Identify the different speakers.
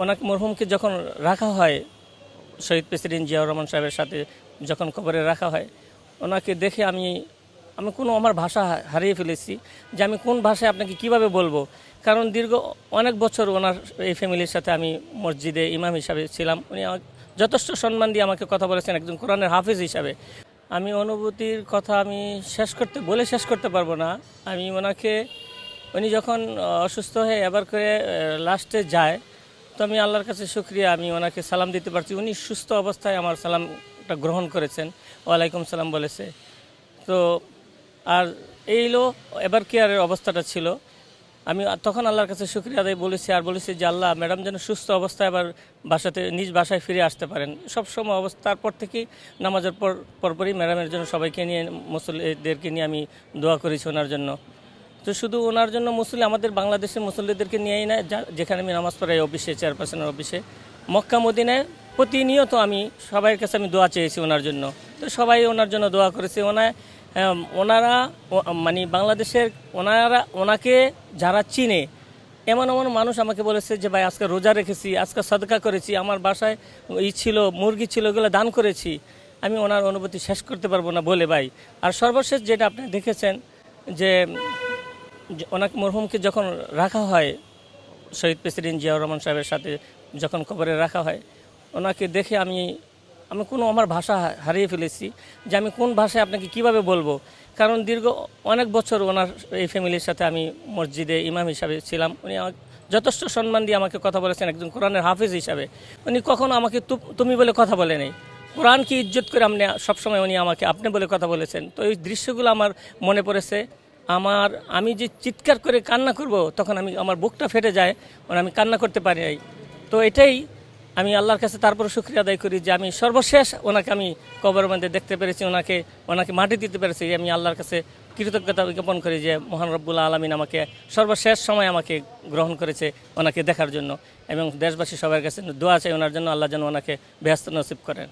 Speaker 1: ওনাকে মরহুমকে যখন রাখা হয়, শহীদ প্রেসিডেন্ট জিয়াউর রহমান সাহেবের সাথে যখন কবরে রাখা হয়, ওনাকে দেখে আমি আমি কোনো আমার ভাষা হারিয়ে ফেলেছি যে আমি কোন ভাষায় আপনাকে কিভাবে বলবো। কারণ দীর্ঘ অনেক বছর ওনার এই ফ্যামিলির সাথে আমি মসজিদে ইমাম হিসাবে ছিলাম। উনি যথেষ্ট সম্মান দিয়ে আমাকে কথা বলেছেন একজন কোরআনের হাফেজ হিসাবে। আমি অনুভূতির কথা আমি শেষ করতে পারবো না। আমি ওনাকে, উনি যখন অসুস্থ হয়ে এবার করে লাস্টে যায়, তো আমি আল্লাহর কাছে শুকরিয়া, আমি ওনাকে সালাম দিতে পারছি। উনি সুস্থ অবস্থায় আমার সালামটা গ্রহণ করেছেন, ওয়ালাইকুম সালাম বলেছে। তো আর এইলো এবার কেয়ারের অবস্থাটা ছিল, আমি তখন আল্লাহর কাছে শুকরিয়া আদায় বলেছি আর বলেছি যে আল্লাহ, ম্যাডাম যেন সুস্থ অবস্থায় আবার নিজ বাসায় ফিরে আসতে পারেন। সবসময় তারপর থেকেই নামাজের পরপরই ম্যাডামের জন্য সবাইকে নিয়ে, মুসল্লিদেরকে নিয়ে আমি দোয়া করেছি ওনার জন্য। তো শুধু ওনার জন্য মুসল্লি, আমাদের বাংলাদেশের মুসল্লিদেরকে নিয়েই না, যেখানে আমি নামাজ পড়াই অফিসে, চেয়ারপারসনের অফিসে, মক্কা মদিনায় প্রতিনিয়ত আমি সবাইয়ের কাছে আমি দোয়া চেয়েছি ওনার জন্য। তো সবাই ওনার জন্য দোয়া করেছে। ওনারা মানে বাংলাদেশের ওনাকে যারা চিনে, এমন এমন মানুষ আমাকে বলেছে যে ভাই আজকে রোজা রেখেছি, আজকে সদকা করেছি, আমার বাসায় ছিল মুরগি ছিল, এগুলো দান করেছি। আমি ওনার অনুভূতি শেষ করতে পারবো না বলে ভাই। আর সর্বশেষ যেটা আপনি দেখেছেন যে ওনাকে মরহুমকে যখন রাখা হয়, শহীদ প্রেসিডেন্ট জিয়াউর রহমান সাহেবের সাথে যখন কবরে রাখা হয়, ওনাকে দেখে আমি আমি কোনো আমার ভাষা হারিয়ে ফেলেছি যে আমি কোন ভাষায় আপনাকে কিভাবে বলবো। কারণ দীর্ঘ অনেক বছর ওনার এই ফ্যামিলির সাথে আমি মসজিদে ইমাম হিসাবে ছিলাম। উনি যথেষ্ট সম্মান দিয়ে আমাকে কথা বলেছেন একজন কোরআনের হাফেজ হিসাবে। উনি কখনো আমাকে তুমি বলে কথা বলে নেই, কোরআনকে ইজ্জত করে সবসময় উনি আমাকে আপনি বলে কথা বলেছেন। তো এই দৃশ্যগুলো আমার মনে পড়েছে। আমি যে চিৎকার করে কান্না করব, তখন আমার বুকটা ফেটে যায়, আমি কান্না করতে পারি নাই। তো এটাই আমি আল্লাহর কাছে তারপর শুকরিয়া আদায় করি যে আমি সর্বশেষ ওনাকে আমি কবরের মধ্যে দেখতে পেরেছি, ওনাকে মাটি দিতে পেরেছি। আমি আল্লাহর কাছে কৃতজ্ঞতা জ্ঞাপন করি যে মহান রব্বুল আলামিন আমাকে সর্বশেষ সময় আমাকে গ্রহণ করেছে ওনাকে দেখার জন্য। এবং দেশবাসী সবার কাছে দোয়া চাই ওনার জন্য, আল্লাহ যেন ওনাকে বেহেশত নসিব করেন।